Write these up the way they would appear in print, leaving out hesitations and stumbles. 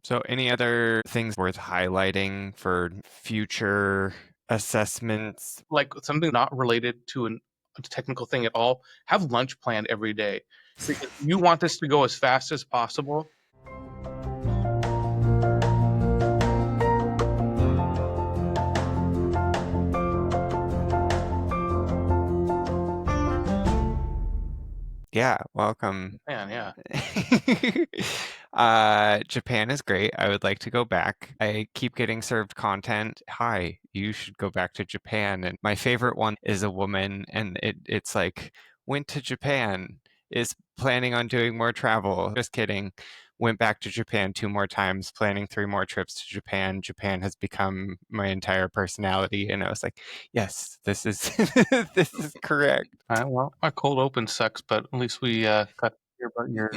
So any other things worth highlighting for future assessments? Like something not related to a technical thing at all, have lunch planned every day. Because you want this to go as fast as possible. Yeah, welcome. Man, yeah. Japan is great. I would like to go back. I keep getting served content. Hi, you should go back to Japan. And my favorite one is a woman, and it's like, went to Japan, is planning on doing more travel. Just kidding. Went back to Japan 2 more times, planning 3 more trips to Japan. Japan has become my entire personality. And I was like, yes, this is this is correct. Well, my cold open sucks, but at least we got to hear about your.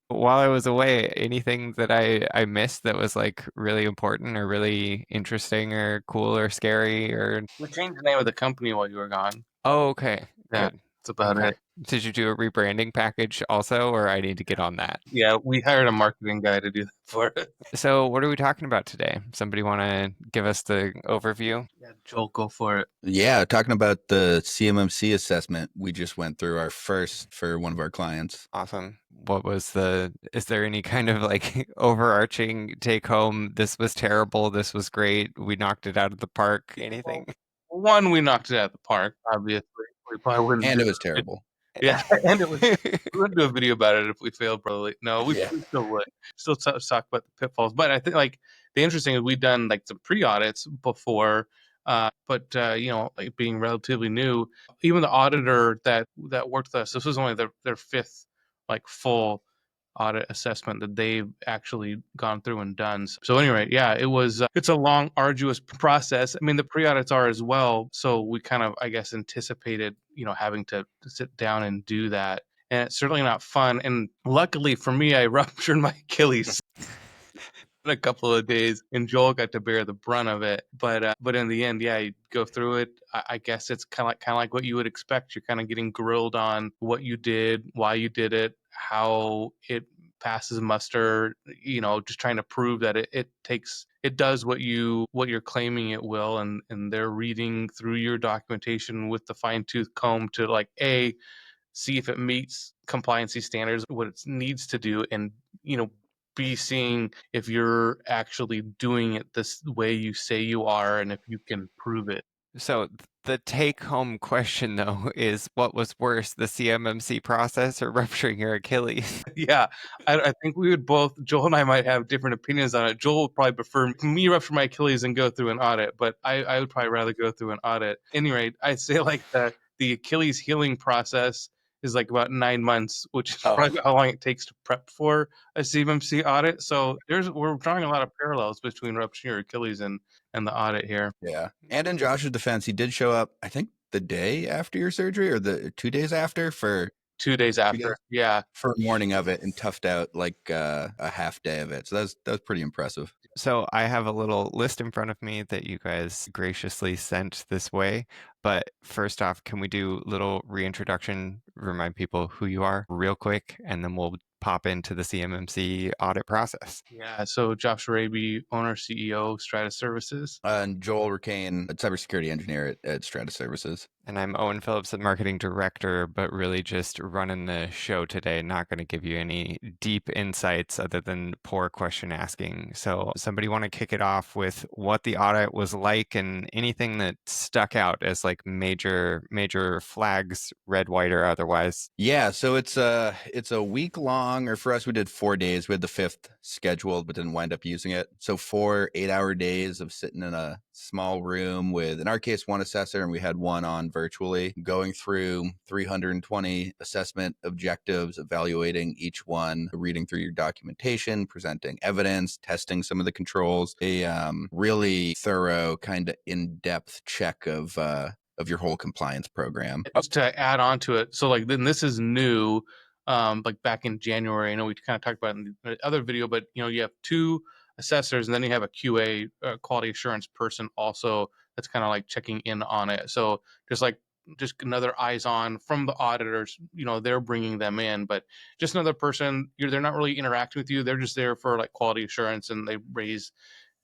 While I was away, anything that I missed that was like really important or really interesting or cool or scary or We changed the name of the company while you were gone. oh, okay, Yeah, good. that's about Okay. it. Did you do a rebranding package also, or I need to get on that? Yeah, we hired a marketing guy to do that for us. So, what are we talking about today? Somebody want to give us the overview? Yeah, Joel, go for it. Yeah, talking about the CMMC assessment, we just went through our first for one of our clients. Awesome. Is there any kind of like overarching take home? This was terrible. This was great. We knocked it out of the park. Anything? One, we knocked it out of the park, obviously. We probably wouldn't And do it was it. terrible. Yeah, and we wouldn't do a video about it if we failed, probably. No, we Yeah. still would. Still talk about the pitfalls. But I think like the interesting is we've done like some pre-audits before, but like being relatively new, even the auditor that worked with us, this was only their fifth like full audit assessment that they've actually gone through and done. So anyway, yeah, it's a long, arduous process. I mean, the pre-audits are as well. So we kind of, I guess, anticipated, having to sit down and do that. And it's certainly not fun. And luckily for me, I ruptured my Achilles in a couple of days, and Joel got to bear the brunt of it. But in the end, yeah, you go through it. I guess it's kind of like what you would expect. You're kind of getting grilled on what you did, why you did it, how it passes muster. Just trying to prove that it does what you're claiming it will, and they're reading through your documentation with the fine tooth comb to like see if it meets compliancy standards, what it needs to do, and be seeing if you're actually doing it this way you say you are, and if you can prove it. So the take home question though is what was worse, the CMMC process or rupturing your Achilles? Yeah, I think we would both, Joel and I might have different opinions on it. Joel would probably prefer me rupture my Achilles and go through an audit, but I would probably rather go through an audit. Anyway, I'd say like the Achilles healing process is like about 9 months, which is probably how long it takes to prep for a CMMC audit. So we're drawing a lot of parallels between rupturing your Achilles and the audit here. Yeah. And in Josh's defense, he did show up, I think, the day after your surgery or the 2 days after for 2 days after. Yeah. for a morning of it and toughed out like a half day of it. So that was pretty impressive. So I have a little list in front of me that you guys graciously sent this way. But first off, can we do a little reintroduction, remind people who you are real quick, and then we'll pop into the CMMC audit process. Yeah. So Josh Raby, owner, CEO, Strata Services. And Joel Ricane, a cybersecurity engineer at Strata Services. And I'm Owen Phillips, the marketing director, but really just running the show today. Not going to give you any deep insights other than poor question asking. So somebody want to kick it off with what the audit was like and anything that stuck out as like major flags, red, white, or otherwise. Yeah, so it's a week long, or for us, we did 4 days. We had the fifth scheduled, but didn't wind up using it. So 4 8-hour days of sitting in a small room with, in our case, one assessor, and we had one on virtually, going through 320 assessment objectives, evaluating each one, reading through your documentation, presenting evidence, testing some of the controls, a really thorough kind of in-depth check of your whole compliance program. Just to add on to it, so like then this is new, like back in January. I know we kind of talked about it in the other video, but you have 2 assessors, and then you have a QA, quality assurance person also that's kind of like checking in on it. So just like just another eyes on from the auditors. They're bringing them in, but just another person. They're not really interacting with you. They're just there for like quality assurance, and they raise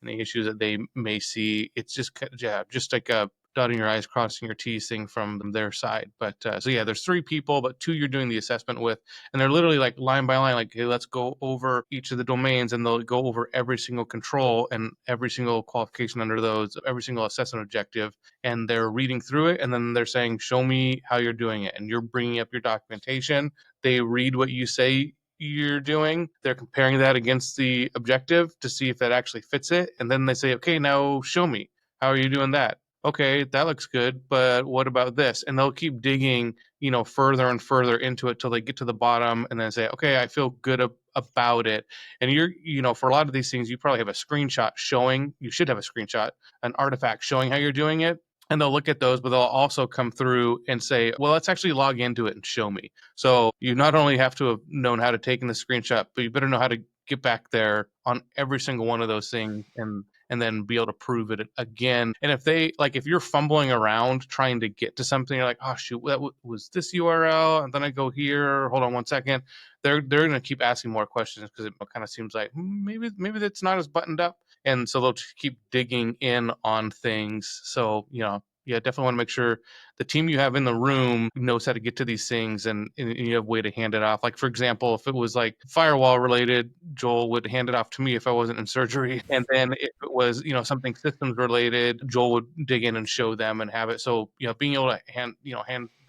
any issues that they may see. It's just like a dotting your I's, crossing your T's thing from their side. But so yeah, there's 3 people, but 2 you're doing the assessment with, and they're literally like line by line, like, hey, let's go over each of the domains, and they'll go over every single control and every single qualification under those, every single assessment objective, and they're reading through it, and then they're saying, show me how you're doing it, and you're bringing up your documentation. They read what you say you're doing. They're comparing that against the objective to see if that actually fits it. And then they say, okay, now show me. How are you doing that? Okay, that looks good, but what about this? And they'll keep digging, further and further into it till they get to the bottom and then say, okay, I feel good about it. And for a lot of these things, you probably have a screenshot showing, you should have a screenshot, an artifact showing how you're doing it. And they'll look at those, but they'll also come through and say, well, let's actually log into it and show me. So you not only have to have known how to take in the screenshot, but you better know how to get back there on every single one of those things and then be able to prove it again. And if you're fumbling around trying to get to something, you're like, oh shoot, that was this URL, and then I go here, hold on one second. They're going to keep asking more questions because it kind of seems like maybe that's not as buttoned up. And so they'll keep digging in on things. So, yeah, definitely want to make sure the team you have in the room knows how to get to these things and you have a way to hand it off. Like, for example, if it was like firewall related, Joel would hand it off to me if I wasn't in surgery. And then if it was, something systems related, Joel would dig in and show them and have it. So, being able to hand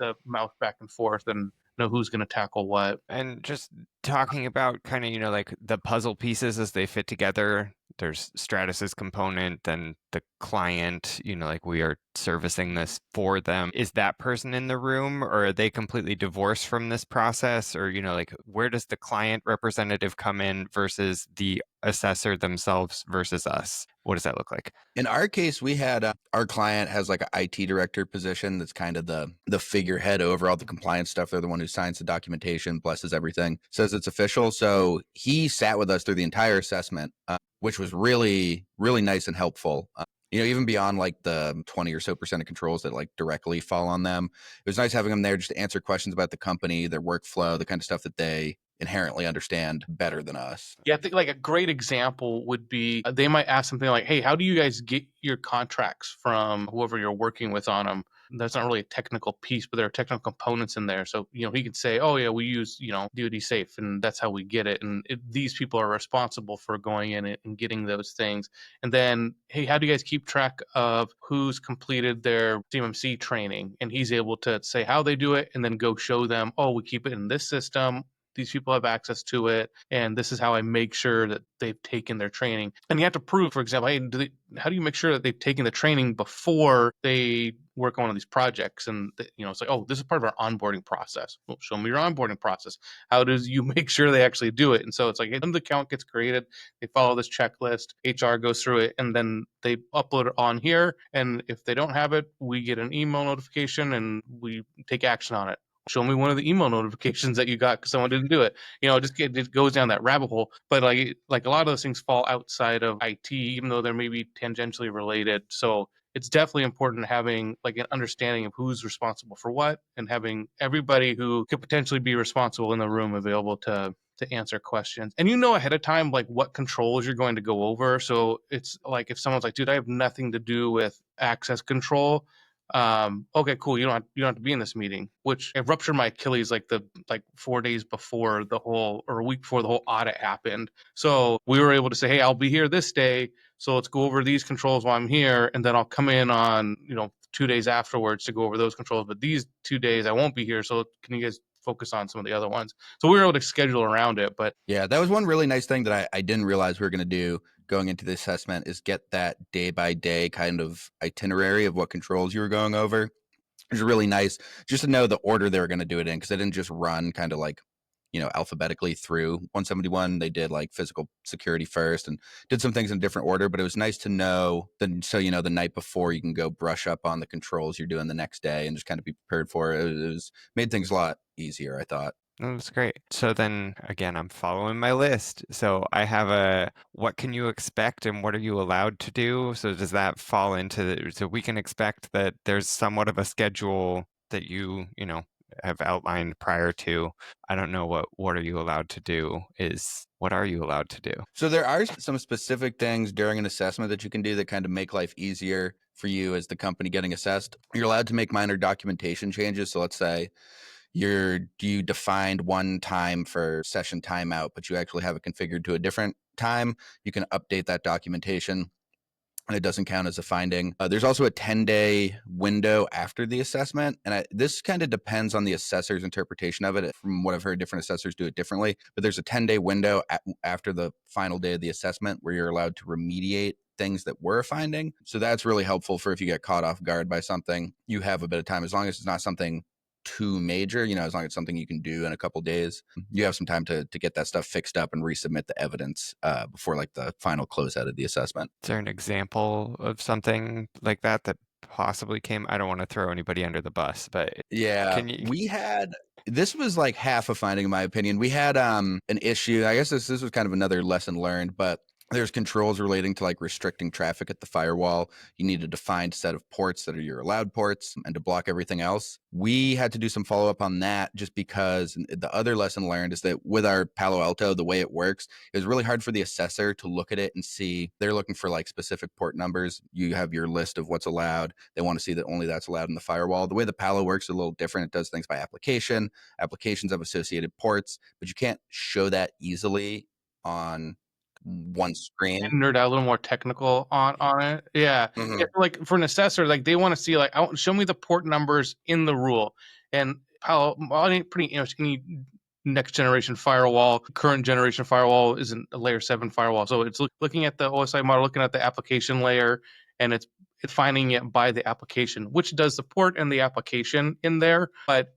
the mouse back and forth and know who's going to tackle what. And just talking about kind of, like the puzzle pieces as they fit together. There's Stratus's component, then the client, like we are servicing this for them. Is that person in the room, or are they completely divorced from this process? Or, like where does the client representative come in versus the assessor themselves versus us? What does that look like? In our case, we had our client has like an IT director position that's kind of the figurehead over all the compliance stuff. They're the one who signs the documentation, blesses everything, says it's official. So he sat with us through the entire assessment, which was really, really nice and helpful. Even beyond like the 20 or so % of controls that like directly fall on them, it was nice having them there just to answer questions about the company, their workflow, the kind of stuff that they inherently understand better than us. Yeah, I think like a great example would be they might ask something like, hey, how do you guys get your contracts from whoever you're working with on them? That's not really a technical piece, but there are technical components in there. So, he could say, oh yeah, we use, DoD Safe, and that's how we get it. And these people are responsible for going in and getting those things. And then, hey, how do you guys keep track of who's completed their CMMC training? And he's able to say how they do it and then go show them, oh, we keep it in this system. These people have access to it, and this is how I make sure that they've taken their training. And you have to prove, for example, hey, how do you make sure that they've taken the training before they work on one of these projects? And it's like, oh, this is part of our onboarding process. Well, show me your onboarding process. How does you make sure they actually do it? And so it's like, hey, then the account gets created, they follow this checklist, HR goes through it, and then they upload it on here. And if they don't have it, we get an email notification and we take action on it. Show me one of the email notifications that you got because someone didn't do it. It goes down that rabbit hole. But like a lot of those things fall outside of IT, even though they're maybe tangentially related. So it's definitely important having like an understanding of who's responsible for what, and having everybody who could potentially be responsible in the room available to answer questions. And ahead of time like what controls you're going to go over. So it's like if someone's like, dude, I have nothing to do with access control. Okay, cool. You don't have to be in this meeting, which I ruptured my Achilles like 4 days before or a week before the whole audit happened. So we were able to say, hey, I'll be here this day. So let's go over these controls while I'm here. And then I'll come in on, 2 days afterwards to go over those controls. But these 2 days I won't be here. So can you guys focus on some of the other ones? So we were able to schedule around it. But yeah, that was one really nice thing that I didn't realize we were going to do going into the assessment is get that day by day kind of itinerary of what controls you were going over. It was really nice just to know the order they were going to do it in, because they didn't just run kind of like, alphabetically through 171. They did like physical security first and did some things in a different order, but it was nice to know so the night before you can go brush up on the controls you're doing the next day and just kind of be prepared for it. It was made things a lot easier, I thought. Oh, that's great. So then again, I'm following my list. So I have what can you expect and what are you allowed to do? So does that fall into so we can expect that there's somewhat of a schedule that you know, have outlined prior to, I don't know what are you allowed to do is what are you allowed to do? So there are some specific things during an assessment that you can do that kind of make life easier for you as the company getting assessed. You're allowed to make minor documentation changes. So let's say you defined one time for session timeout, but you actually have it configured to a different time. You can update that documentation, and it doesn't count as a finding. There's also a 10-day window after the assessment, and this kind of depends on the assessor's interpretation of it. From what I've heard, different assessors do it differently, but there's a 10-day window after the final day of the assessment where you're allowed to remediate things that were a finding. So that's really helpful for if you get caught off guard by something, you have a bit of time, as long as it's not something too major, as long as it's something you can do in a couple days, you have some time to get that stuff fixed up and resubmit the evidence before like the final closeout of the assessment. Is there an example of something like that possibly came? I don't want to throw anybody under the bus, but Yeah, can you? This was like half a finding in my opinion. We had an issue. I guess this was kind of another lesson learned, but there's controls relating to like restricting traffic at the firewall. You need a defined set of ports that are your allowed ports and to block everything else. We had to do some follow up on that just because the other lesson learned is that with our Palo Alto, the way it works, it was really hard for the assessor to look at it and see they're looking for like specific port numbers. You have your list of what's allowed. They want to see that only that's allowed in the firewall. The way the Palo works is a little different. It does things by application. Applications have associated ports, but you can't show that easily on one screen. Nerd out a little more technical on it. Yeah. Mhm. Yeah, like for an assessor, like they want to see like show me the port numbers in the rule. And any next generation firewall, current generation firewall isn't a layer 7 firewall. So it's looking at the OSI model, looking at the application layer, and it's finding it by the application, which does the port and the application in there. But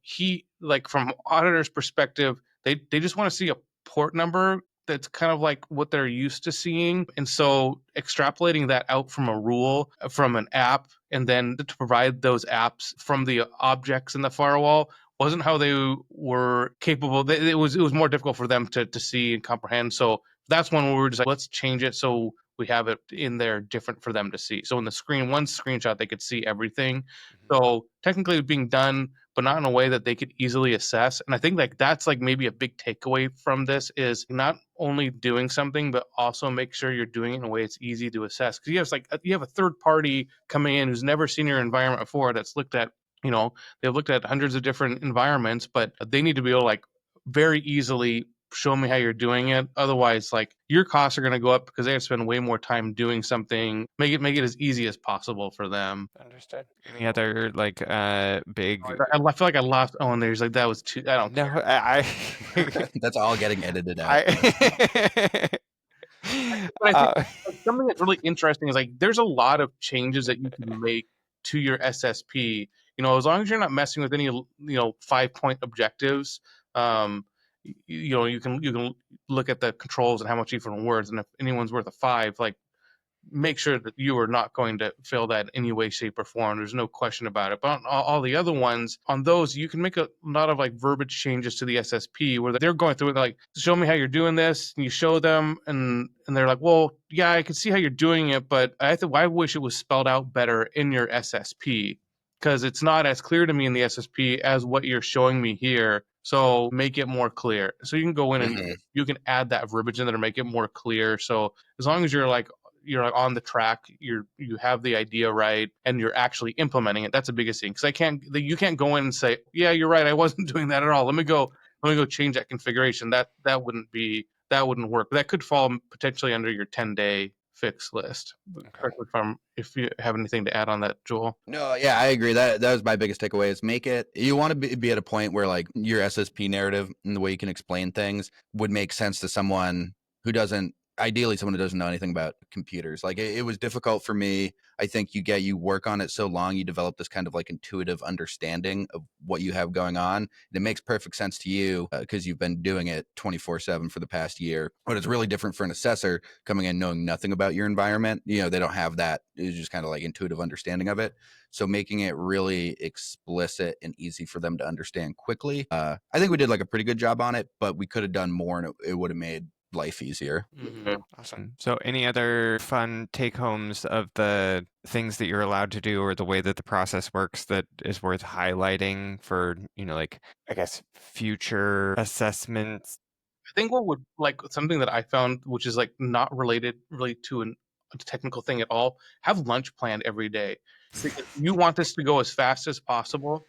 like from auditor's perspective, they just want to see a port number that's kind of like what they're used to seeing. And so extrapolating that out from a rule, from an app, and then to provide those apps from the objects in the firewall wasn't how they were capable. It was more difficult for them to see and comprehend. So that's one where we were just like, let's change it so we have it in there different for them to see. So in the one screenshot, they could see everything. So technically it's being done, but not in a way that they could easily assess. And I think like that's like maybe a big takeaway from this is not only doing something, but also make sure you're doing it in a way it's easy to assess. Because you have a third party coming in who's never seen your environment before that's looked at, they've looked at hundreds of different environments, but they need to be able to like very easily show me how you're doing it. Otherwise, like your costs are going to go up because they have to spend way more time doing something. Make it as easy as possible for them. Understood. Any other like big? I feel like I lost. Oh, and there's like that was too. I don't No, care. That's all getting edited out. But I think something that's really interesting is like there's a lot of changes that you can make to your SSP. As long as you're not messing with any 5-point objectives, you can look at the controls and how much each one worth, and if anyone's worth a 5, like make sure that you are not going to fail that in any way, shape, or form. There's no question about it. But on all the other ones, on those, you can make a lot of like verbiage changes to the SSP where they're going through it, like, show me how you're doing this. And you show them and they're like, well, yeah, I can see how you're doing it, but I wish it was spelled out better in your SSP because it's not as clear to me in the SSP as what you're showing me here. So make it more clear. So you can go in and you can add that verbiage in there to make it more clear. So as long as you're on the track, you have the idea right, and you're actually implementing it. That's the biggest thing, because you can't go in and say, yeah, you're right, I wasn't doing that at all. Let me go change that configuration. That wouldn't work. That could fall potentially under your 10-day fix list. Correct me if you have anything to add on that, Joel. No, yeah, I agree. That was my biggest takeaway is you want to be at a point where like your SSP narrative and the way you can explain things would make sense to someone who doesn't know anything about computers. Like it was difficult for me. I think you work on it so long, you develop this kind of like intuitive understanding of what you have going on. And it makes perfect sense to you because you've been doing it 24/7 for the past year. But it's really different for an assessor coming in knowing nothing about your environment. They don't have that. It's just kind of like intuitive understanding of it. So making it really explicit and easy for them to understand quickly. I think we did like a pretty good job on it, but we could have done more and it would have made life easier. Awesome. So any other fun take homes of the things that you're allowed to do or the way that the process works that is worth highlighting for, like, I guess, future assessments? I think what would like something that I found, which is like not related really to a technical thing at all, have lunch planned every day. Because you want this to go as fast as possible.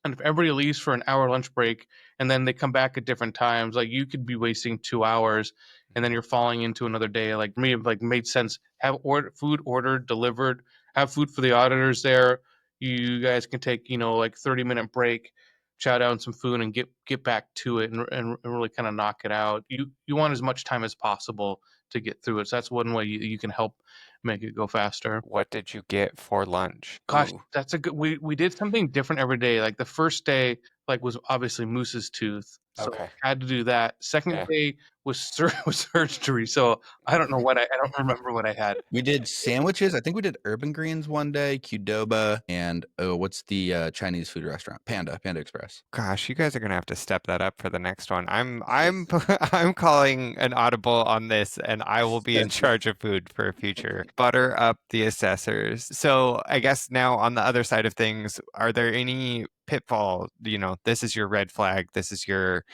And if everybody leaves for an hour lunch break and then they come back at different times, like you could be wasting 2 hours and then you're falling into another day. Like for me, it like made sense. Have food ordered, delivered, have food for the auditors there. You guys can take, like 30-minute break, chow down some food and get back to it and really kind of knock it out. You want as much time as possible to get through it. So that's one way you can help make it go faster. What did you get for lunch? Gosh, Ooh, that's a good we did something different every day. Like the first day, like was obviously Moose's tooth, so okay. had to do that. Second Yeah. day was was surgery, so I don't know I don't remember what I had. We did sandwiches. I think we did urban greens one day, Qdoba, and what's the Chinese food restaurant? Panda Express. Gosh, you guys are gonna have to step that up for the next one. I'm I'm calling an audible on this, and I will be in charge of food for a future. Butter up the assessors. So I guess now on the other side of things, are there any pitfalls? This is your red flag. This is your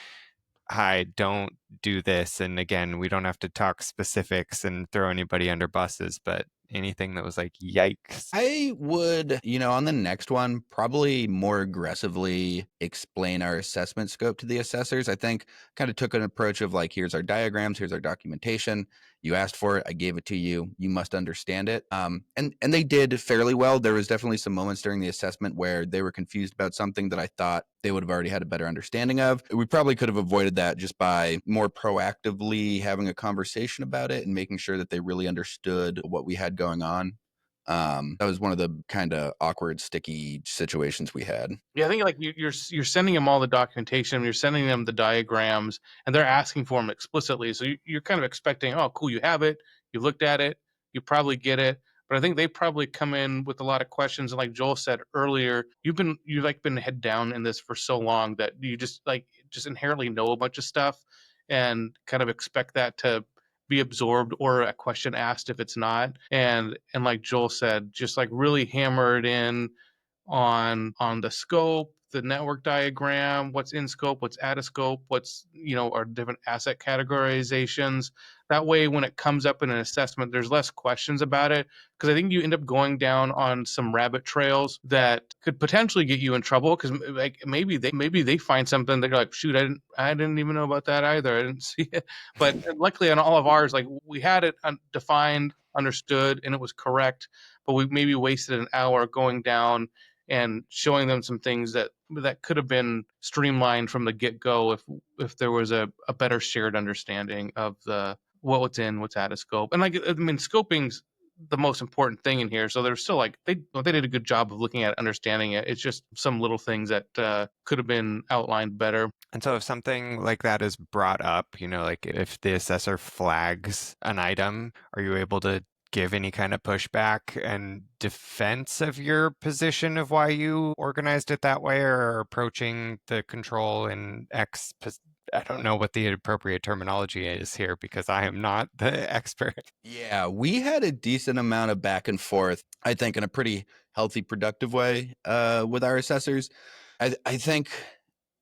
hi, don't do this. And again, we don't have to talk specifics and throw anybody under buses, but anything that was like, yikes. I would, on the next one, probably more aggressively explain our assessment scope to the assessors. I think kind of took an approach of like, here's our diagrams, here's our documentation. You asked for it, I gave it to you. You must understand it. And they did fairly well. There was definitely some moments during the assessment where they were confused about something that I thought they would have already had a better understanding of. We probably could have avoided that just by more proactively having a conversation about it and making sure that they really understood what we had going on. That was one of the kind of awkward, sticky situations we had. Yeah, I think like you're sending them all the documentation, you're sending them the diagrams, and they're asking for them explicitly. So you're kind of expecting, oh, cool, you have it, you looked at it, you probably get it. But I think they probably come in with a lot of questions, and like Joel said earlier, you've been head down in this for so long that you just inherently know a bunch of stuff, and kind of expect that to be absorbed or a question asked if it's not. And like Joel said, just like really hammer it in on the scope, the network diagram, what's in scope, what's out of scope, what's our different asset categorizations. That way, when it comes up in an assessment, there's less questions about it, because I think you end up going down on some rabbit trails that could potentially get you in trouble, because like maybe they find something that you're like, shoot, I didn't even know about that either. I didn't see it. But luckily on all of ours, like we had it defined, understood, and it was correct. But we maybe wasted an hour going down and showing them some things that could have been streamlined from the get-go if there was a better shared understanding of the what's in, what's out of scope. And like I mean, scoping's the most important thing in here. So they're still like they did a good job of looking at it, understanding it. It's just some little things that could have been outlined better. And so if something like that is brought up, like if the assessor flags an item, are you able to give any kind of pushback and defense of your position of why you organized it that way, or are approaching the control in I don't know what the appropriate terminology is here because I am not the expert. Yeah, we had a decent amount of back and forth, I think, in a pretty healthy, productive way with our assessors. I think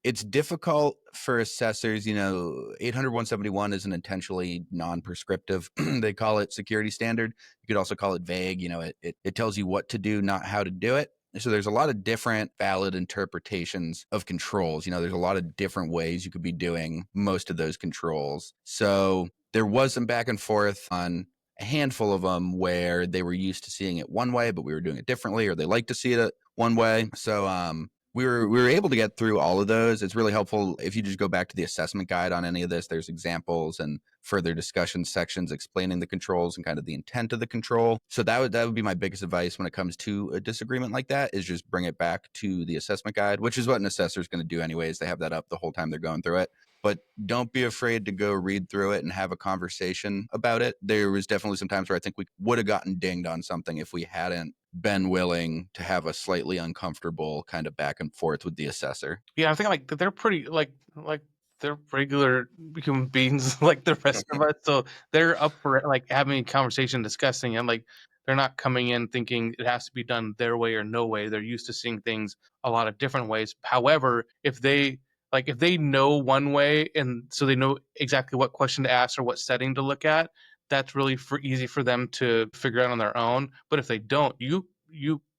it's difficult for assessors. 800-171 is an intentionally non-prescriptive. They call it security standard. You could also call it vague. It tells you what to do, not how to do it. So there's a lot of different valid interpretations of controls. There's a lot of different ways you could be doing most of those controls. So there was some back and forth on a handful of them where they were used to seeing it one way, but we were doing it differently, or they like to see it one way. So we were able to get through all of those. It's really helpful if you just go back to the assessment guide on any of this. There's examples and further discussion sections explaining the controls and kind of the intent of the control. So that would be my biggest advice when it comes to a disagreement like that, is just bring it back to the assessment guide, which is what an assessor is going to do anyways. They have that up the whole time they're going through it. But don't be afraid to go read through it and have a conversation about it. There was definitely some times where I think we would have gotten dinged on something if we hadn't been willing to have a slightly uncomfortable kind of back and forth with the assessor. Yeah, I think like they're pretty like they're regular human beings like the rest of us. So they're up for like having a conversation, discussing, and like they're not coming in thinking it has to be done their way or no way. They're used to seeing things a lot of different ways. However, if they know one way and so they know exactly what question to ask or what setting to look at, that's really easy for them to figure out on their own. But if they don't, you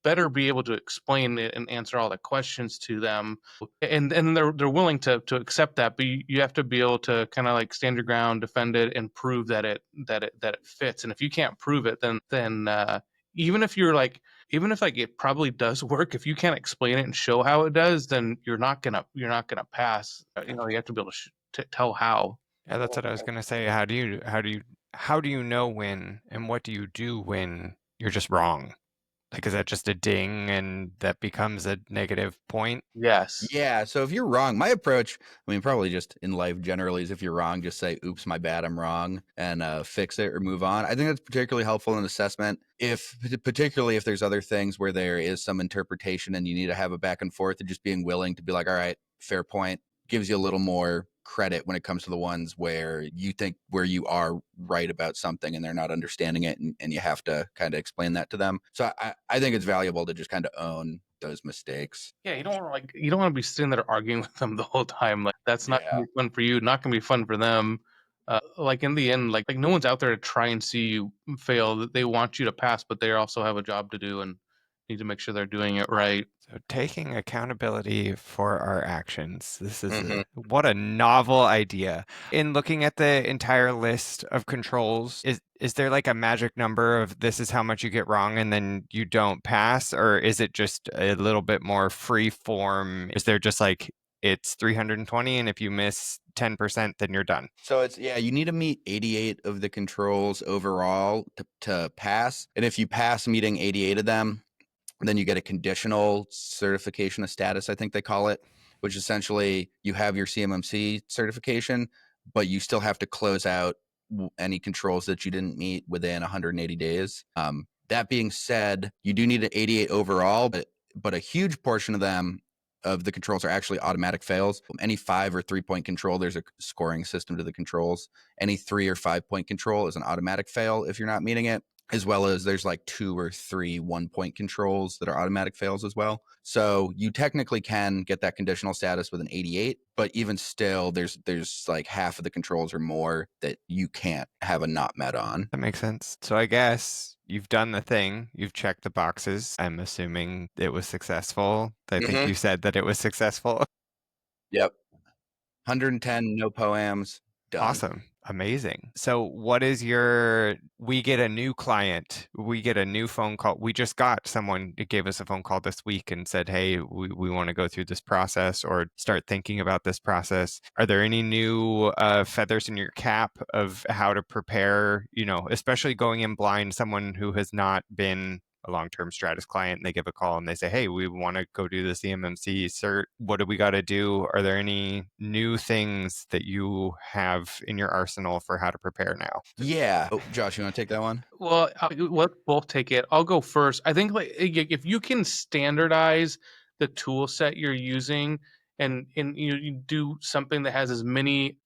better be able to explain it and answer all the questions to them, and they're willing to accept that. But you have to be able to kind of like stand your ground, defend it, and prove that it fits. And if you can't prove it, then even if you're like even if like it probably does work, if you can't explain it and show how it does, then you're not gonna pass. You have to be able to tell how. Yeah, that's what I was gonna say. How do you know when, and what do you do when you're just wrong? Like, is that just a ding and that becomes a negative point? Yes. Yeah, so if you're wrong, my approach, I mean, probably just in life generally, is if you're wrong, just say, oops, my bad, I'm wrong, and fix it or move on. I think that's particularly helpful in assessment, particularly if there's other things where there is some interpretation and you need to have a back and forth, and just being willing to be like, all right, fair point, gives you a little more credit when it comes to the ones where you are right about something and they're not understanding it, and you have to kind of explain that to them. So I think it's valuable to just kind of own those mistakes. Yeah, you don't want to be sitting there arguing with them the whole time. Like that's not gonna be fun for you, not gonna be fun for them. Like in the end, like no one's out there to try and see you fail. They want you to pass, but they also have a job to do and need to make sure they're doing it right. So taking accountability for our actions. This is Mhm. what a novel idea. In looking at the entire list of controls, is there like a magic number of this is how much you get wrong and then you don't pass, or is it just a little bit more free form? Is there just like it's 320 and if you miss 10%, then you're done? So you need to meet 88 of the controls overall to pass. And if you pass meeting 88 of them, then you get a conditional certification of status, I think they call it, which essentially you have your CMMC certification, but you still have to close out any controls that you didn't meet within 180 days. That being said, you do need an 88 overall, but a huge portion of the controls are actually automatic fails. Any 5 or 3 point control, there's a scoring system to the controls. Any 3 or 5 point control is an automatic fail if you're not meeting it, as well as there's like 2 or 3 1-point controls that are automatic fails as well. So you technically can get that conditional status with an 88, but even still, there's like half of the controls or more that you can't have a not met on. That makes sense. So I guess you've done the thing. You've checked the boxes. I'm assuming it was successful. I think you said that it was successful. Yep. 110 no poems done. Awesome. Amazing. So we get a new client, we get a new phone call. We just got someone that gave us a phone call this week and said, hey, we want to go through this process or start thinking about this process. Are there any new feathers in your cap of how to prepare, especially going in blind, someone who has not been a long-term Stratus client, and they give a call and they say, hey, we want to go do the CMMC cert. What do we got to do? Are there any new things that you have in your arsenal for how to prepare now? Yeah. Oh, Josh, you want to take that one? Well, let's both take it. I'll go first. I think like if you can standardize the tool set you're using and you do something that has as many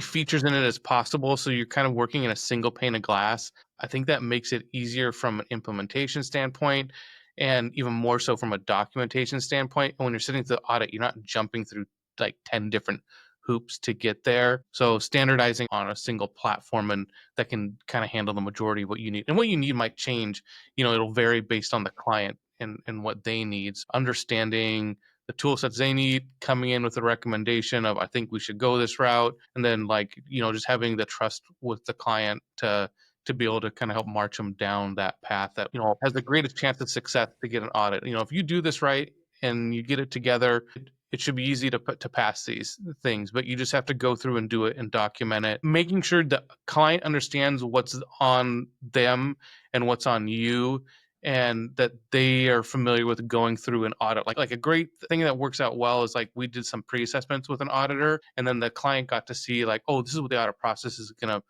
features in it as possible, so you're kind of working in a single pane of glass, I think that makes it easier from an implementation standpoint and even more so from a documentation standpoint. And when you're sitting through the audit, you're not jumping through like 10 different hoops to get there. So standardizing on a single platform and that can kind of handle the majority of what you need. And what you need might change. It'll vary based on the client and what they need. Understanding the tool sets they need, coming in with a recommendation of, I think we should go this route. And then just having the trust with the client to be able to kind of help march them down that path that, has the greatest chance of success to get an audit. If you do this right and you get it together, it should be easy to pass these things, but you just have to go through and do it and document it, making sure the client understands what's on them and what's on you, and that they are familiar with going through an audit. Like a great thing that works out well is like we did some pre-assessments with an auditor, and then the client got to see like, oh, this is what the audit process is gonna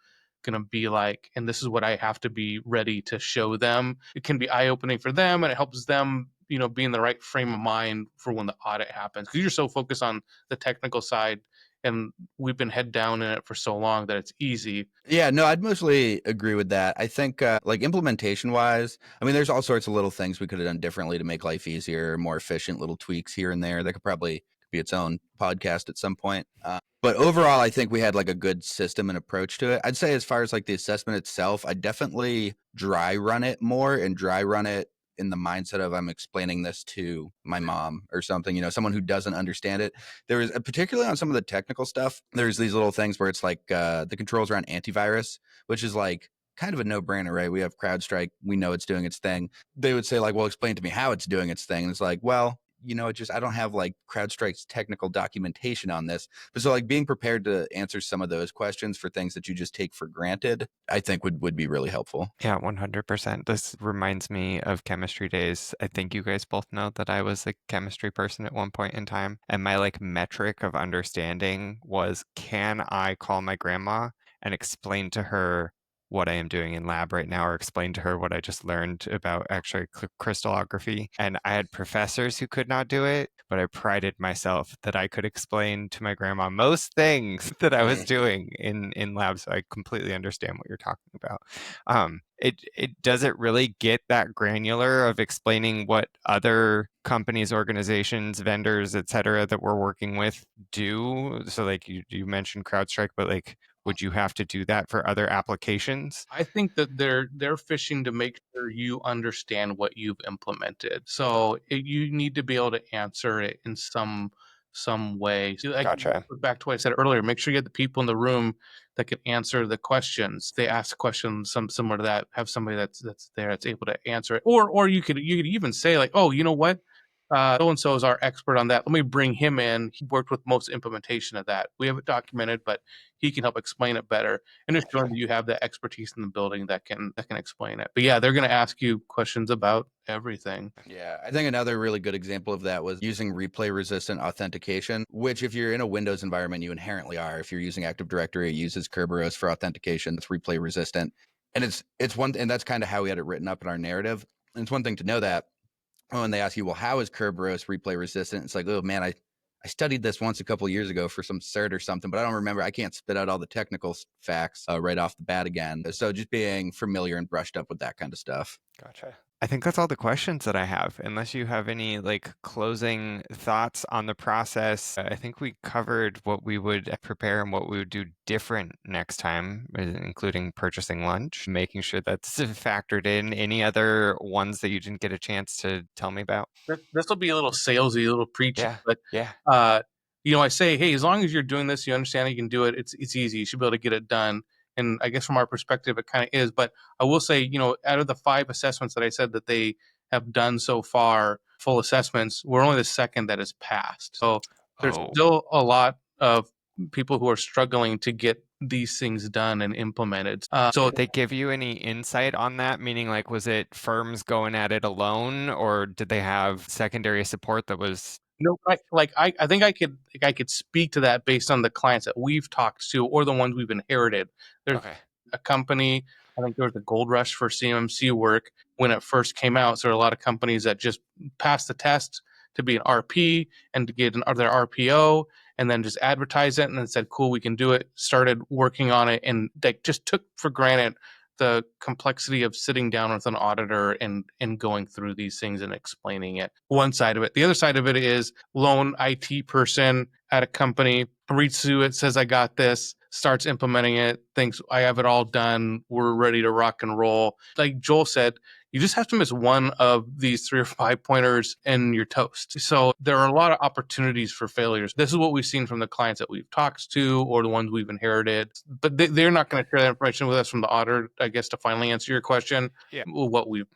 be like, and this is what I have to be ready to show them. It can be eye-opening for them, and it helps them be in the right frame of mind for when the audit happens, because you're so focused on the technical side and we've been head down in it for so long that it's easy. Yeah, no, I'd mostly agree with that. I think, like implementation wise, I mean, there's all sorts of little things we could have done differently to make life easier, more efficient, little tweaks here and there. That could probably be its own podcast at some point. But overall, I think we had like a good system and approach to it. I'd say as far as like the assessment itself, I definitely dry run it more and dry run it in the mindset of I'm explaining this to my mom or something, someone who doesn't understand it. There is particularly on some of the technical stuff, there's these little things where it's like the controls around antivirus, which is like kind of a no-brainer, right? We have CrowdStrike, we know it's doing its thing. They would say like, well, explain to me how it's doing its thing. And it's like, well, it just, I don't have like CrowdStrike's technical documentation on this. But so like being prepared to answer some of those questions for things that you just take for granted, I think would be really helpful. Yeah, 100%. This reminds me of chemistry days. I think you guys both know that I was a chemistry person at one point in time. And my like metric of understanding was, can I call my grandma and explain to her what I am doing in lab right now, or explain to her what I just learned about actually crystallography. And I had professors who could not do it, but I prided myself that I could explain to my grandma most things that I was doing in lab. So I completely understand what you're talking about. It doesn't really get that granular of explaining what other companies, organizations, vendors, et cetera, that we're working with do. So like you mentioned CrowdStrike, but like, would you have to do that for other applications? I think that they're fishing to make sure you understand what you've implemented. So you need to be able to answer it in some way. So, like, Gotcha. back to what I said earlier, make sure you get the people in the room that can answer the questions. They ask questions some similar to that. Have somebody that's there that's able to answer it. Or you could even say like, oh, you know what? So and so is our expert on that. Let me bring him in. He worked with most implementation of that. We have it documented, but he can help explain it better. And just showing that you have the expertise in the building that can explain it. But yeah, they're going to ask you questions about everything. Yeah, I think another really good example of that was using replay resistant authentication, which if you're in a Windows environment, you inherently are. If you're using Active Directory, it uses Kerberos for authentication. It's replay resistant. And it's one, and that's kind of how we had it written up in our narrative. And it's one thing to know that when they ask you, well, how is Kerberos replay resistant? It's like, oh man, I studied this once a couple of years ago for some cert or something, but I don't remember. I can't spit out all the technical facts right off the bat again. So just being familiar and brushed up with that kind of stuff. Gotcha. I think that's all the questions that I have. Unless you have any like closing thoughts on the process, I think we covered what we would prepare and what we would do different next time, including purchasing lunch, making sure that's factored in. Any other ones that you didn't get a chance to tell me about? This will be a little salesy, a little preachy, Yeah. but Yeah. I say, hey, as long as you're doing this, you understand you can do it. It's easy. You should be able to get it done. And I guess from our perspective, it kind of is. But I will say, out of the 5 assessments that I said that they have done so far, full assessments, we're only the second that has passed. So there's still a lot of people who are struggling to get these things done and implemented. So did they give you any insight on that? Meaning, like, was it firms going at it alone, or did they have secondary support that was? No, I think I could speak to that based on the clients that we've talked to or the ones we've inherited. There's a company, I think there was a gold rush for CMMC work when it first came out. So there are a lot of companies that just passed the test to be an RP and to get their RPO and then just advertise it and then said, cool, we can do it. Started working on it and they just took for granted the complexity of sitting down with an auditor and going through these things and explaining it. One side of it. The other side of it is lone IT person at a company reads through it, says, I got this, starts implementing it, thinks I have it all done. We're ready to rock and roll. Like Joel said, you just have to miss one of these 3 or 5 pointers and you're toast. So there are a lot of opportunities for failures. This is what we've seen from the clients that we've talked to or the ones we've inherited. But they're not going to share that information with us from the auditor, I guess, to finally answer your question. Yeah. What we've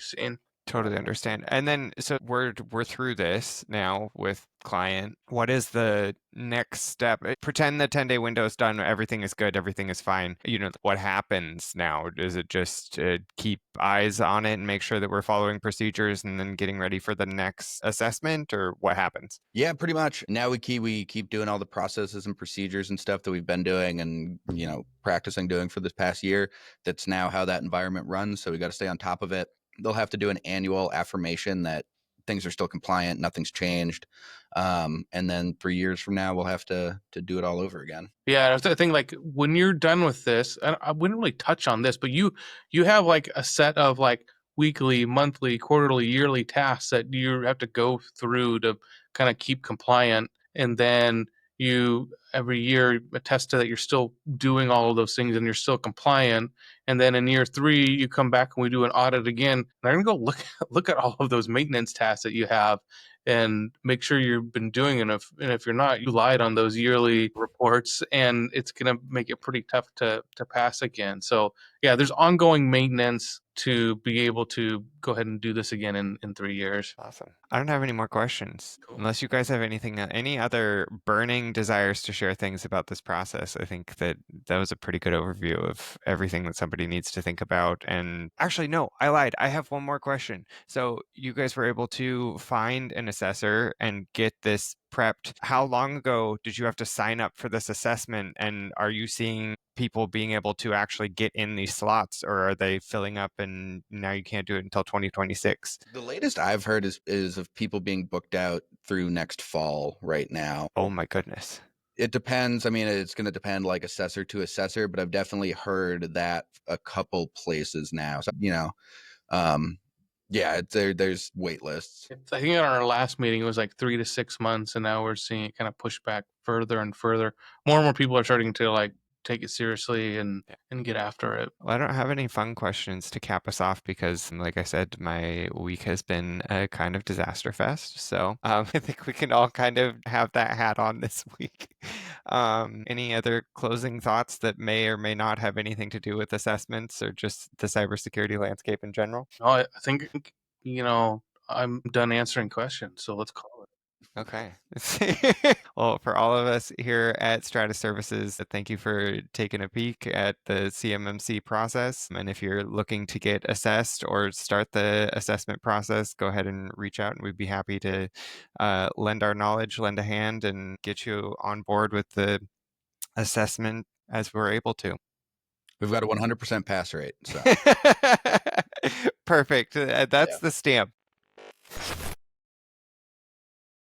seen. Totally understand. And then, so we're through this now with client. What is the next step? Pretend the 10-day window is done. Everything is good. Everything is fine. What happens now? Is it just keep eyes on it and make sure that we're following procedures and then getting ready for the next assessment, or what happens? Yeah, pretty much. Now we keep doing all the processes and procedures and stuff that we've been doing and, practicing doing for this past year. That's now how that environment runs. So we got to stay on top of it. They'll have to do an annual affirmation that things are still compliant, nothing's changed. And then 3 years from now, we'll have to do it all over again. Yeah, I think like when you're done with this, I wouldn't really touch on this, but you have like a set of like weekly, monthly, quarterly, yearly tasks that you have to go through to kind of keep compliant, and then you every year attest to that you're still doing all of those things and you're still compliant. And then in year 3, you come back and we do an audit again. And I'm gonna go look at all of those maintenance tasks that you have and make sure you've been doing enough. And if you're not, you lied on those yearly reports, and it's going to make it pretty tough to pass again. So yeah, there's ongoing maintenance to be able to go ahead and do this again in 3 years. Awesome. I don't have any more questions. Cool. Unless you guys have anything, any other burning desires to share things about this process. I think that was a pretty good overview of everything that somebody needs to think about. And actually, no, I lied. I have one more question. So you guys were able to find an assessor and get this prepped. How long ago did you have to sign up for this assessment? And are you seeing people being able to actually get in these slots, or are they filling up and now you can't do it until 2026? The latest I've heard is of people being booked out through next fall right now. Oh my goodness. It depends. I mean, it's going to depend like assessor to assessor, but I've definitely heard that a couple places now. So, yeah, there's wait lists. I think in our last meeting it was like 3 to 6 months, and now we're seeing it kind of push back further and further. More and more people are starting to like take it seriously and get after it. Well, I don't have any fun questions to cap us off because, like I said, my week has been a kind of disaster fest. So I think we can all kind of have that hat on this week. Any other closing thoughts that may or may not have anything to do with assessments or just the cybersecurity landscape in general? No, I think I'm done answering questions, so let's call it. Okay. Well, for all of us here at Stratus Services, thank you for taking a peek at the CMMC process. And if you're looking to get assessed or start the assessment process, go ahead and reach out, and we'd be happy to lend our knowledge, lend a hand, and get you on board with the assessment as we're able to. We've got a 100% pass rate. So Perfect. That's the stamp.